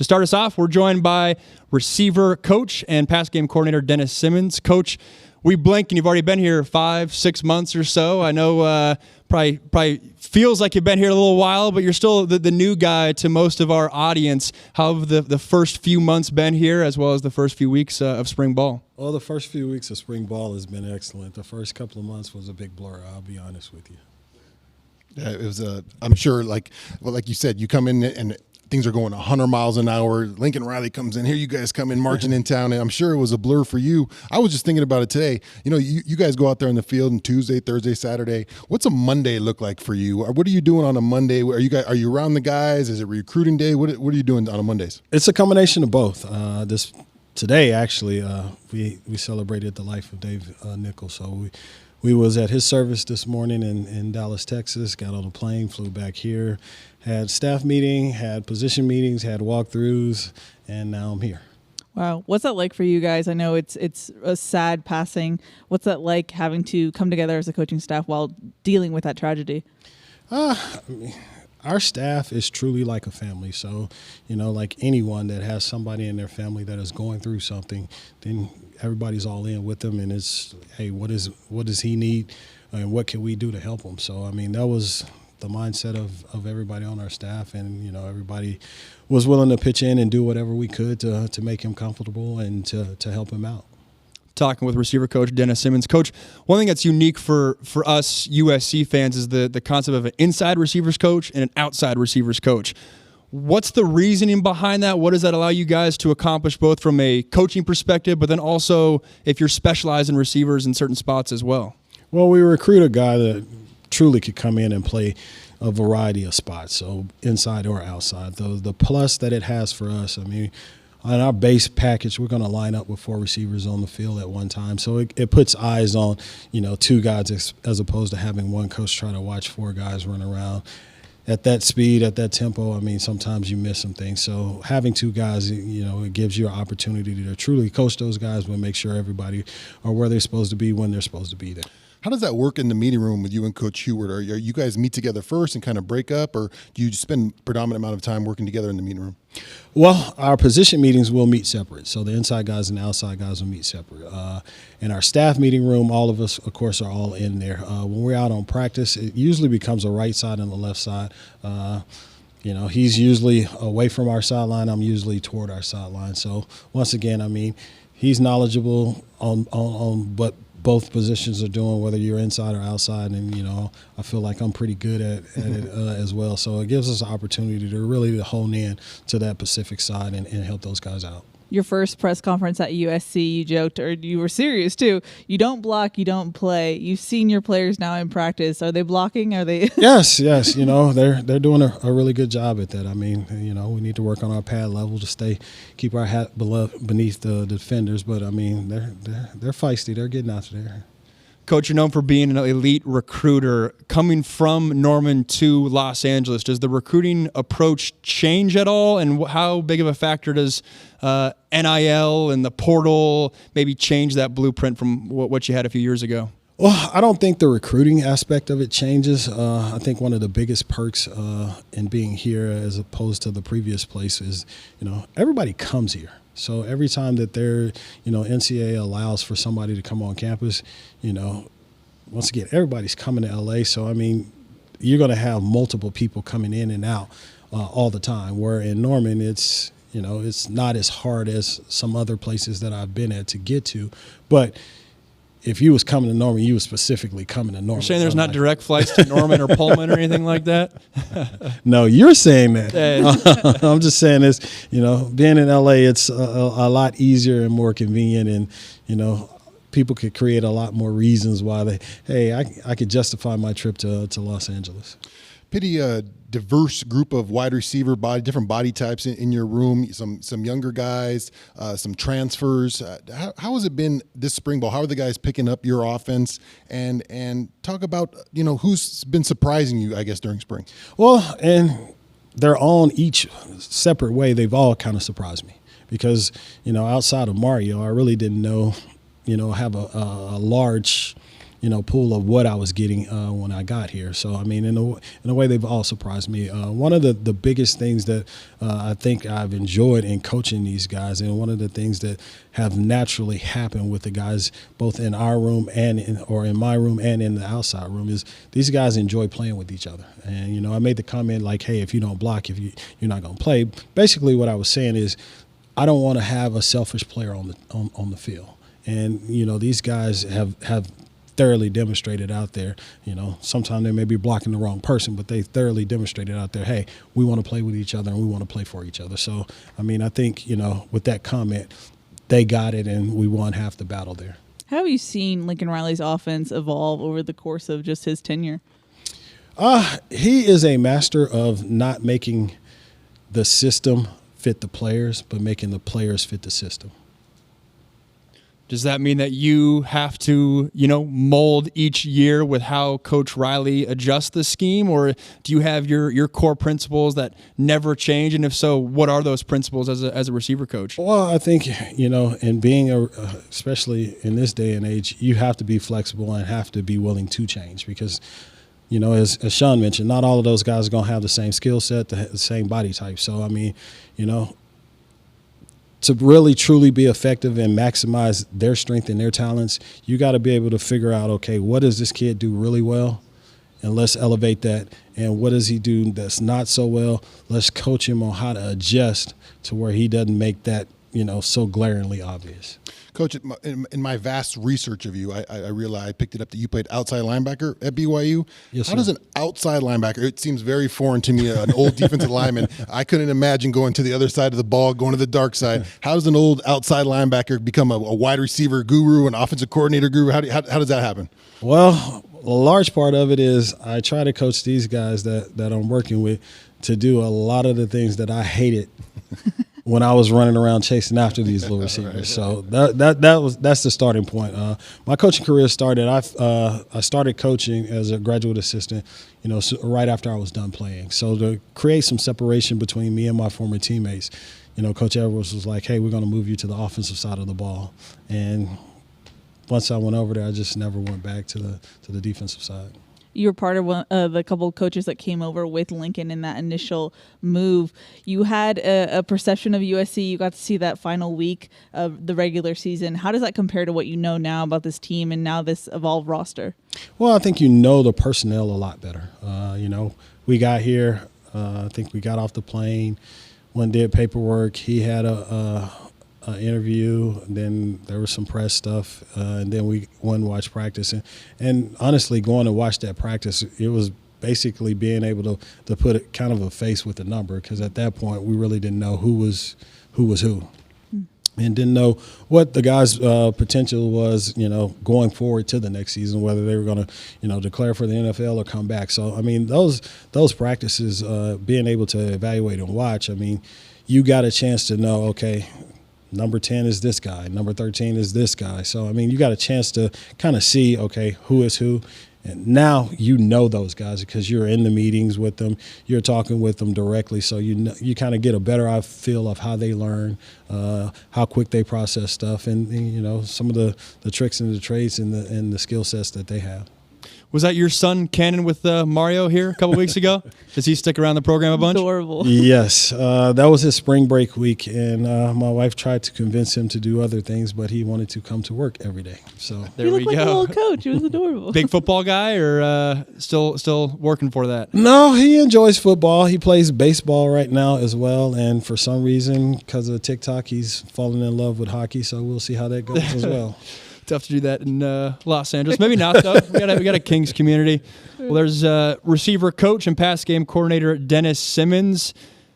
To start us off, we're joined by receiver coach and pass game coordinator Dennis Simmons. Coach, we blink and you've already been here 5-6 months or so. I know probably feels like you've been here a little while, but you're still the new guy to most of our audience. How have the first few months been here, as well as the first few weeks of spring ball? Well, the first few weeks of spring ball has been excellent. The first couple of months was a big blur, I'll be honest with you. Yeah, it was I'm sure, like you said, you come in and things are going 100 miles an hour. Lincoln Riley comes in. Here you guys come in marching in town, and I'm sure it was a blur for you. I was just thinking about it today. You know, you guys go out there in the field on Tuesday, Thursday, Saturday. What's a Monday look like for you? What are you doing on a Monday? Are you around the guys? Is it recruiting day? What are you doing on a Mondays? It's a combination of both. Today, actually, we celebrated the life of Dave Nichols. So we was at his service this morning in Dallas, Texas, got on a plane, flew back here, had staff meeting, had position meetings, had walkthroughs, and now I'm here. Wow. What's that like for you guys? I know it's a sad passing. What's that like having to come together as a coaching staff while dealing with that tragedy? Our staff is truly like a family. So, you know, like anyone that has somebody in their family that is going through something, then everybody's all in with them. And it's, hey, what does he need, and what can we do to help him? So, I mean, that was the mindset of everybody on our staff, and you know, everybody was willing to pitch in and do whatever we could to make him comfortable and to help him out. Talking with receiver coach Dennis Simmons. Coach, one thing that's unique for us USC fans is the concept of an inside receivers coach and an outside receivers coach. What's the reasoning behind that? What does that allow you guys to accomplish, both from a coaching perspective, but then also if you're specialized in receivers in certain spots as well? Well, we recruit a guy that truly could come in and play a variety of spots, so inside or outside. The plus that it has for us, I mean, on our base package, we're going to line up with 4 receivers on the field at one time. So it puts eyes on, you know, 2 guys as opposed to having one coach try to watch 4 guys run around. At that speed, at that tempo, I mean, sometimes you miss some things. So having 2 guys, you know, it gives you an opportunity to truly coach those guys, but make sure everybody are where they're supposed to be when they're supposed to be there. How does that work in the meeting room with you and Coach Heward? Are you guys meet together first and kind of break up, or do you spend a predominant amount of time working together in the meeting room? Well, our position meetings will meet separate. So the inside guys and the outside guys will meet separate. In our staff meeting room, all of us, of course, are all in there. When we're out on practice, it usually becomes a right side and a left side. You know, he's usually away from our sideline. I'm usually toward our sideline. So once again, I mean, he's knowledgeable on what both positions are doing, whether you're inside or outside, and you know, I feel like I'm pretty good at it as well. So it gives us an opportunity to really hone in to that Pacific side and help those guys out. Your first press conference at USC, you joked, or you were serious too. You don't block, you don't play. You've seen your players now in practice. Are they blocking? Are they? Yes. You know, they're doing a really good job at that. I mean, you know, we need to work on our pad level to keep our hat beneath the defenders. But I mean, they're feisty. They're getting out there. Coach, you're known for being an elite recruiter. Coming from Norman to Los Angeles, does the recruiting approach change at all? And how big of a factor does NIL and the portal maybe change that blueprint from what you had a few years ago? Well, I don't think the recruiting aspect of it changes. I think one of the biggest perks in being here as opposed to the previous place is, you know, everybody comes here. So every time that NCAA allows for somebody to come on campus, you know, once again, everybody's coming to LA. So, I mean, you're going to have multiple people coming in and out all the time, where in Norman, it's not as hard as some other places that I've been at to get to. But if you was coming to Norman, you was specifically coming to Norman. You're saying there's not direct flights to Norman or Pullman or anything like that? No, you're saying that. I'm just saying this, you know, being in LA, it's a lot easier and more convenient, and, you know, people could create a lot more reasons why I could justify my trip to Los Angeles. Pretty diverse group of wide receiver different body types in your room. Some younger guys, some transfers. How has it been this spring ball? How are the guys picking up your offense? And talk about, you know, who's been surprising you, I guess, during spring. Well, and they're all in each separate way. They've all kind of surprised me because, you know, outside of Mario, I really didn't know, you know, have a large pool of what I was getting when I got here. So, I mean, in a way, they've all surprised me. One of the biggest things that I think I've enjoyed in coaching these guys, and one of the things that have naturally happened with the guys both in our room and in my room and in the outside room, is these guys enjoy playing with each other. And, I made the comment like, hey, if you don't block, you're not going to play. Basically, what I was saying is I don't want to have a selfish player on the field. And, these guys have thoroughly demonstrated out there, sometimes they may be blocking the wrong person, but they thoroughly demonstrated out there, hey, we want to play with each other and we want to play for each other. So, I mean, I think, with that comment, they got it and we won half the battle there. How have you seen Lincoln Riley's offense evolve over the course of just his tenure? He is a master of not making the system fit the players, but making the players fit the system. Does that mean that you have to, mold each year with how Coach Riley adjusts the scheme, or do you have your core principles that never change? And if so, what are those principles as a receiver coach? Well, I think, in being especially in this day and age, you have to be flexible and have to be willing to change because, as Sean mentioned, not all of those guys are going to have the same skill set, the same body type. So, I mean, to really truly be effective and maximize their strength and their talents, you got to be able to figure out, okay, what does this kid do really well? And let's elevate that. And what does he do that's not so well? Let's coach him on how to adjust to where he doesn't make that, so glaringly obvious. Coach, in my vast research of you, I realized I picked it up that you played outside linebacker at BYU. Yes, How sir. does an outside linebacker, it seems very foreign to me, an old defensive lineman. I couldn't imagine going to the other side of the ball, going to the dark side. How does an old outside linebacker become a wide receiver guru, an offensive coordinator guru? How does that happen? Well, a large part of it is I try to coach these guys that I'm working with to do a lot of the things that I hated when I was running around chasing after these little receivers. So that's the starting point. My coaching career started. I started coaching as a graduate assistant, right after I was done playing. So to create some separation between me and my former teammates, Coach Edwards was like, "Hey, we're going to move you to the offensive side of the ball." And once I went over there, I just never went back to the defensive side. You were part of one of the couple of coaches that came over with Lincoln in that initial move. You had a perception of USC. You got to see that final week of the regular season. How does that compare to what you know now about this team and now this evolved roster? Well, I think the personnel a lot better. We got here. I think we got off the plane, went and did paperwork. He had a interview, then there was some press stuff, and then we went and watched practice. And honestly, going to watch that practice, it was basically being able to put kind of a face with a number, because at that point we really didn't know who was who. And didn't know what the guys' potential was, going forward to the next season, whether they were going to, declare for the NFL or come back. So, I mean, those practices, being able to evaluate and watch, I mean, you got a chance to know, okay, number 10 is this guy, number 13 is this guy. So, I mean, you got a chance to kind of see, okay, who is who. And now those guys because you're in the meetings with them, you're talking with them directly, so you kind of get a better feel of how they learn, how quick they process stuff, and some of the tricks and the trades and the skill sets that they have. Was that your son Cannon with Mario here a couple weeks ago? Does he stick around the program a bunch? Adorable. Yes. That was his spring break week, and my wife tried to convince him to do other things, but he wanted to come to work every day. So there he we looked like go. a little coach. It was adorable. Big football guy, or still working for that? No, he enjoys football. He plays baseball right now as well, and for some reason, because of TikTok, he's fallen in love with hockey, so we'll see how that goes as well. Tough to do that in Los Angeles. Maybe not, though. We got a Kings community. Well, there's receiver coach and pass game coordinator Dennis Simmons.